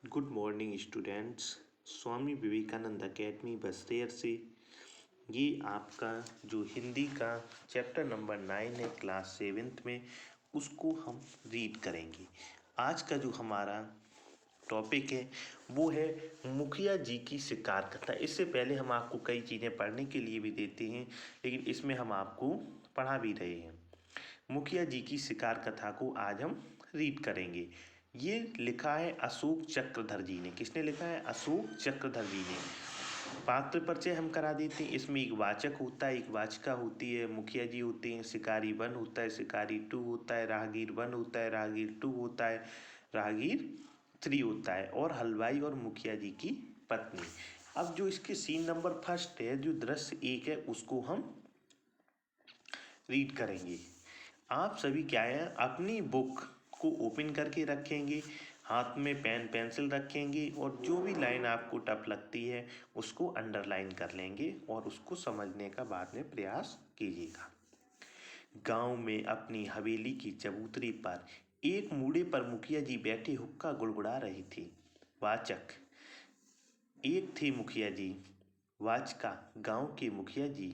Good morning students. Swami Vivekananda academy Bastar से ये आपका जो हिंदी का चैप्टर नंबर 9 है क्लास 7th में, उसको हम रीड करेंगे। आज का जो हमारा टॉपिक है वो है मुखिया जी की शिकार कथा। इससे पहले हम आपको कई चीज़ें पढ़ने के लिए भी देते हैं, लेकिन इसमें हम आपको पढ़ा भी रहे हैं। मुखिया जी की शिकार कथा को आज हम रीड करेंगे। ये लिखा है अशोक चक्रधर जी ने। किसने लिखा है? अशोक चक्रधर जी ने। पात्र परिचय हम करा देते हैं। इसमें एक वाचक होता है, एक वाचिका होती है, मुखिया जी होते हैं, शिकारी 1 होता है, शिकारी 2 होता है, राहगीर 1 होता है, राहगीर 2 होता है, राहगीर 3 होता है, और हलवाई और मुखिया जी की पत्नी। अब जो इसके सीन नंबर फर्स्ट है, जो दृश्य 1 है, उसको हम रीड करेंगे। आप सभी क्या है, अपनी बुक को ओपन करके रखेंगे, हाथ में पेन पेंसिल रखेंगे, और जो भी लाइन आपको टफ लगती है उसको अंडरलाइन कर लेंगे और उसको समझने का बाद में प्रयास कीजिएगा। गांव में अपनी हवेली की चबूतरे पर एक मूड़े पर मुखिया जी बैठे हुक्का गुड़गुड़ा रहे थे। वाचक एक थे मुखिया जी, वाचिका गांव के मुखिया जी।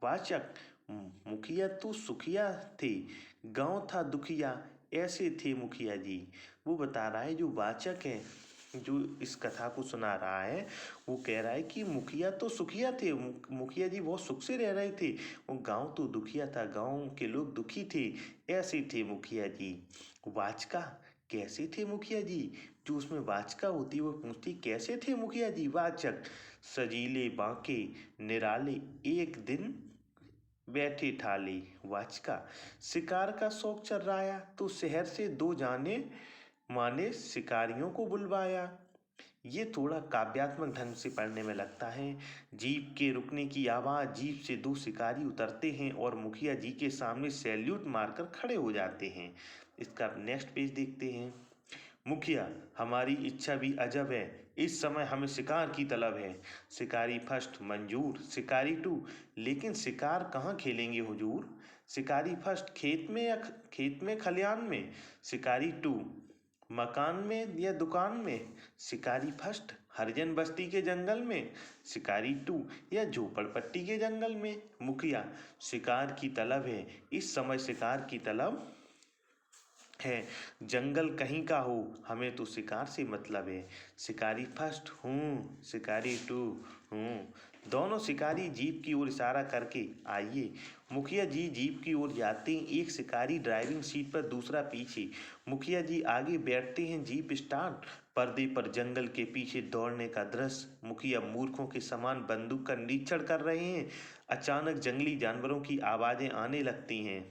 वाचक मुखिया तो सुखिया थे, गांव था दुखिया, ऐसे थे मुखिया जी। वो बता रहा है, जो वाचक है जो इस कथा को सुना रहा है, वो कह रहा है कि मुखिया तो सुखिया थे, मुखिया जी बहुत सुख से रह रहे थे, वो गांव तो दुखिया था, गांव के लोग दुखी थे, ऐसे थे मुखिया जी। वाचिका कैसे थे मुखिया जी? जो उसमें वाचिका होती वो पूछती कैसे थे मुखिया जी? वाचक सजीले बांके निराले एक दिन बैठे ठाले। वाचिका शिकार का शौक चल रहा तो शहर से 2 जाने माने शिकारियों को बुलवाया। ये थोड़ा काव्यात्मक ढंग से पढ़ने में लगता है। जीप के रुकने की आवाज़, जीप से 2 शिकारी उतरते हैं और मुखिया जी के सामने सैल्यूट मारकर खड़े हो जाते हैं। इसका नेक्स्ट पेज देखते हैं। मुखिया हमारी इच्छा भी अजब है, इस समय हमें शिकार की तलब है। शिकारी फर्स्ट मंजूर, शिकारी 2 लेकिन शिकार कहाँ खेलेंगे हुजूर? शिकारी फर्स्ट खेत में खलियान में। शिकारी 2 मकान में या दुकान में। शिकारी फर्स्ट हरिजन बस्ती के जंगल में। शिकारी 2 या झोपड़पट्टी के जंगल में। मुखिया शिकार की तलब है, इस समय शिकार की तलब है, जंगल कहीं का हो, हमें तो शिकार से मतलब है। शिकारी फर्स्ट हूँ, शिकारी 2 हूँ। दोनों शिकारी जीप की ओर इशारा करके आइए। मुखिया जी जीप की ओर जाते हैं, एक शिकारी ड्राइविंग सीट पर, दूसरा पीछे। मुखिया जी आगे बैठते हैं, जीप स्टार्ट। पर्दे पर जंगल के पीछे दौड़ने का दृश्य। मुखिया मूर्खों के समान बंदूक का निरीक्षण कर रहे हैं। अचानक जंगली जानवरों की आवाज़ें आने लगती हैं।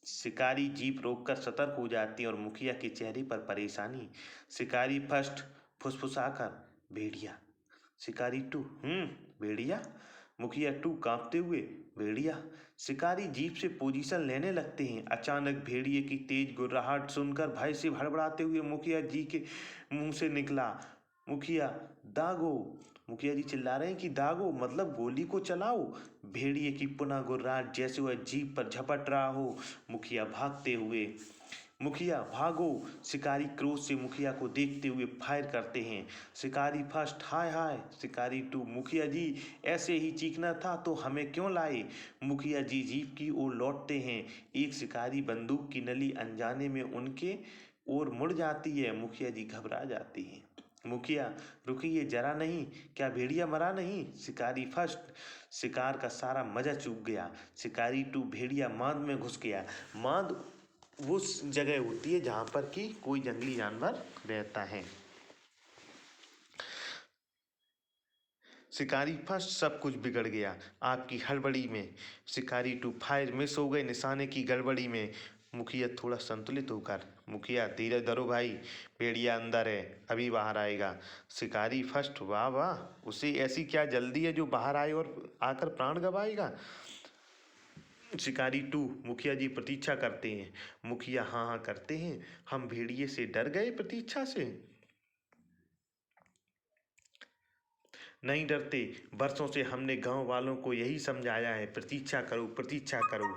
शिकारी जीप रोककर सतर्क हो जाती है और मुखिया के चेहरे पर परेशानी। शिकारी फर्स्ट फुसफुसाकर भेड़िया। शिकारी 2 भेड़िया। मुखिया 2 कांपते हुए भेड़िया। शिकारी जीप से पोजीशन लेने लगते हैं। अचानक भेड़िए की तेज गुर्राहट सुनकर भय से भड़बड़ाते हुए मुखिया जी के मुंह से निकला, मुखिया दागो। मुखिया जी चिल्ला रहे हैं कि दागो मतलब गोली को चलाओ। भेड़िए की पुनः गुर्राहट जैसे वह जीप पर झपट रहा हो। मुखिया भागते हुए, मुखिया भागो। शिकारी क्रोध से मुखिया को देखते हुए फायर करते हैं। शिकारी फर्स्ट हाय हाय। शिकारी 2 मुखिया जी ऐसे ही चीखना था तो हमें क्यों लाए? मुखिया जी जीप की ओर लौटते हैं। एक शिकारी बंदूक की नली अनजाने में उनके ओर मुड़ जाती है। मुखिया जी घबरा जाती हैं। मुखिया रुकिए जरा नहीं, क्या भेड़िया मरा नहीं? शिकारी फर्स्ट शिकार का सारा मजा चूक गया। शिकारी 2 भेड़िया मांद में घुस गया। मांद वो जगह होती है जहाँ पर कि कोई जंगली जानवर रहता है। शिकारी फर्स्ट सब कुछ बिगड़ गया आपकी हड़बड़ी में। शिकारी 2 फायर मिस हो गए निशाने की गड़बड़ी में। मुखिया थोड़ा संतुलित होकर, मुखिया धीरे धरो भाई, भेड़िया अंदर है, अभी बाहर आएगा। शिकारी फर्स्ट वाह वाह, उसे ऐसी क्या जल्दी है जो बाहर आए और आकर प्राण गंवाएगा? शिकारी 2 मुखिया जी प्रतीक्षा करते हैं। मुखिया हाँ हाँ करते हैं। हम भेड़िए से डर गए प्रतीक्षा से? नहीं डरते, बरसों से हमने गांव वालों को यही समझाया है, प्रतीक्षा करो प्रतीक्षा करो।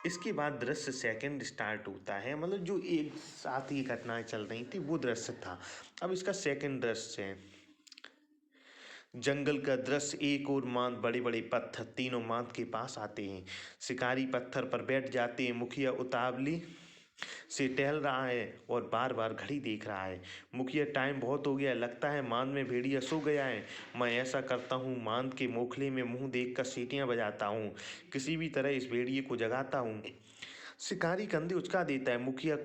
इसके बाद दृश्य सेकंड स्टार्ट होता है, मतलब जो एक साथ ही घटनाएं चल रही थी वो दृश्य था। अब इसका सेकंड दृश्य है जंगल का दृश्य। एक और मांद बड़े बड़े पत्थर, तीनों मांद के पास आते हैं। शिकारी पत्थर पर बैठ जाते हैं। मुखिया उतावली से टहल रहा है और बार बार घड़ी देख रहा है। मुखिया, टाइम बहुत हो गया, लगता है मांद में भेड़िया सो गया है। मैं ऐसा करता हूँ, मांद के मोखले में मुंह देखकर सीटियां बजाता हूँ, किसी भी तरह इस भेड़िए को जगाता हूँ। शिकारी कंधे उचका देता है। मुखिया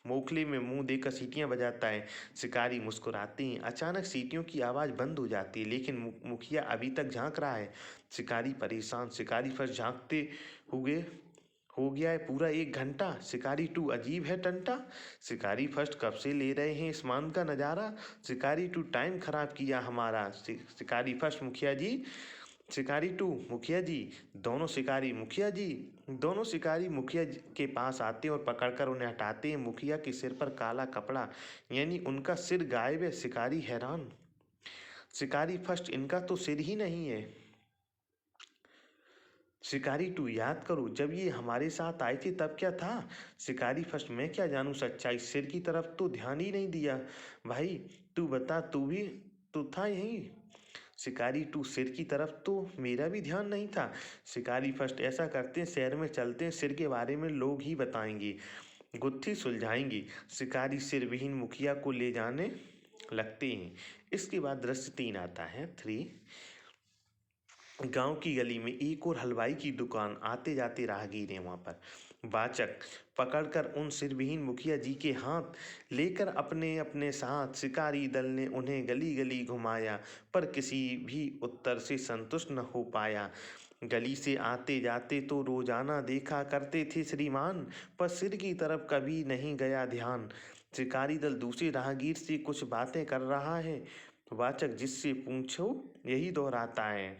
मोखले में मुंह देकर सीटियां बजाता है। शिकारी मुस्कुराते हैं। अचानक सीटियों की आवाज बंद हो जाती है, लेकिन मुखिया अभी तक झांक रहा है। शिकारी परेशान। शिकारी फर्स्ट झांकते हुए हो गया है पूरा 1 घंटा। शिकारी 2, अजीब है टंटा। शिकारी फर्स्ट कब से ले रहे हैं इस मान का नजारा। शिकारी 2, टाइम खराब किया हमारा। शिकारी फर्स्ट, मुखिया जी। शिकारी 2, मुखिया जी। दोनों शिकारी मुखिया जी। दोनों शिकारी मुखिया जी के पास आते हैं और पकड़कर उन्हें हटाते हैं। मुखिया के सिर पर काला कपड़ा, यानी उनका सिर गायब है। शिकारी हैरान। शिकारी फर्स्ट, इनका तो सिर ही नहीं है। शिकारी 2, याद करो जब ये हमारे साथ आए थे तब क्या था। शिकारी फर्स्ट, मैं क्या जानूं सच्चाई, सिर की तरफ तो ध्यान ही नहीं दिया। भाई तू बता, तू भी तो था यहीं। शिकारी 2, सिर की तरफ तो मेरा भी ध्यान नहीं था। शिकारी फर्स्ट, ऐसा करते हैं, शहर में चलते हैं, सिर के बारे में लोग ही बताएंगे, गुत्थी सुलझाएंगी। शिकारी सिर विहीन मुखिया को ले जाने लगते हैं। इसके बाद दृश्य 3 आता है, 3। गांव की गली में एक और हलवाई की दुकान। आते जाते राहगीर हैं वहां पर। वाचक, पकड़कर उन सिरविहीन मुखिया जी के हाथ लेकर अपने अपने साथ शिकारी दल ने उन्हें गली गली घुमाया, पर किसी भी उत्तर से संतुष्ट न हो पाया। गली से आते जाते तो रोजाना देखा करते थे श्रीमान, पर सिर की तरफ कभी नहीं गया ध्यान। शिकारी दल दूसरे राहगीर से कुछ बातें कर रहा है। वाचक, जिससे पूछो यही दोहराता है।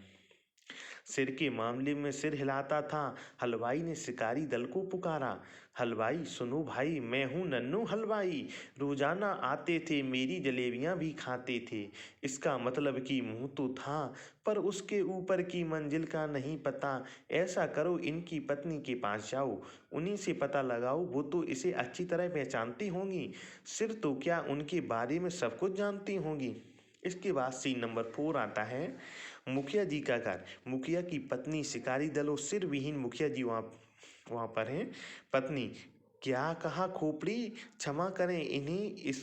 सिर के मामले में सिर हिलाता था। हलवाई ने शिकारी दल को पुकारा। हलवाई, सुनो भाई, मैं हूँ नन्नू हलवाई, रोजाना आते थे, मेरी जलेबियाँ भी खाते थे। इसका मतलब कि मुंह तो था, पर उसके ऊपर की मंजिल का नहीं पता। ऐसा करो, इनकी पत्नी के पास जाओ, उन्हीं से पता लगाओ, वो तो इसे अच्छी तरह पहचानती होंगी। सिर तो क्या, उनके बारे में सब कुछ जानती होंगी। इसके बाद सीन नंबर 4 आता है, मुखिया जी का घर। मुखिया की पत्नी शिकारी दल और सिर विहीन मुखिया जी वहाँ पर हैं। पत्नी, क्या कहा खोपड़ी, क्षमा करें इन्हीं,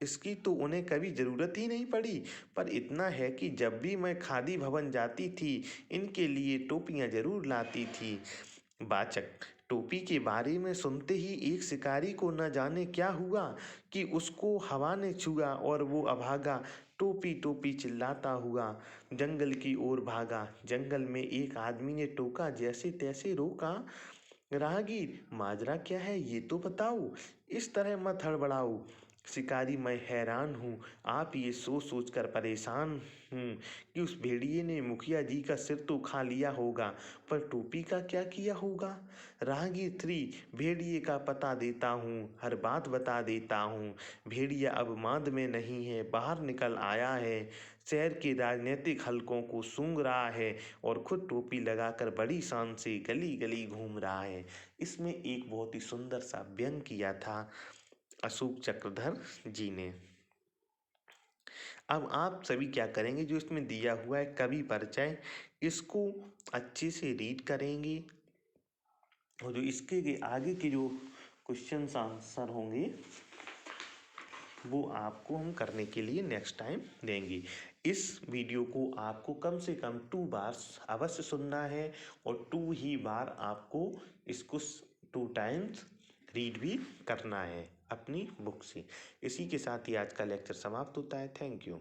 इसकी तो उन्हें कभी ज़रूरत ही नहीं पड़ी, पर इतना है कि जब भी मैं खादी भवन जाती थी, इनके लिए टोपियाँ जरूर लाती थी। वाचक, टोपी के बारे में सुनते ही एक शिकारी को न जाने क्या हुआ कि उसको हवा ने छुआ और वो अभागा टोपी टोपी चिल्लाता हुआ जंगल की ओर भागा। जंगल में एक आदमी ने टोका, जैसे तैसे रोका। राहगीर, माजरा क्या है ये तो बताओ, इस तरह मत हड़बड़ाओ। शिकारी, मैं हैरान हूँ, आप ये सोच सोच कर परेशान हूँ कि उस भेड़िए ने मुखिया जी का सिर तो खा लिया होगा, पर टोपी का क्या किया होगा। राहगीर 3, भेड़िए का पता देता हूँ, हर बात बता देता हूँ। भेड़िया अब मांद में नहीं है, बाहर निकल आया है, शहर के राजनीतिक हलकों को सूंघ रहा है और खुद टोपी लगाकर बड़ी शान से गली गली घूम रहा है। इसमें एक बहुत ही सुंदर सा व्यंग किया था अशोक चक्रधर जी ने। अब आप सभी क्या करेंगे, जो इसमें दिया हुआ है कवि परिचय, इसको अच्छे से रीड करेंगे और जो इसके आगे के जो क्वेश्चन आंसर होंगे वो आपको हम करने के लिए नेक्स्ट टाइम देंगे। इस वीडियो को आपको कम से कम 2 बार अवश्य सुनना है और 2 ही बार आपको इसको 2 टाइम्स रीड भी करना है अपनी बुक से। इसी के साथ ही आज का लेक्चर समाप्त होता है। Thank you.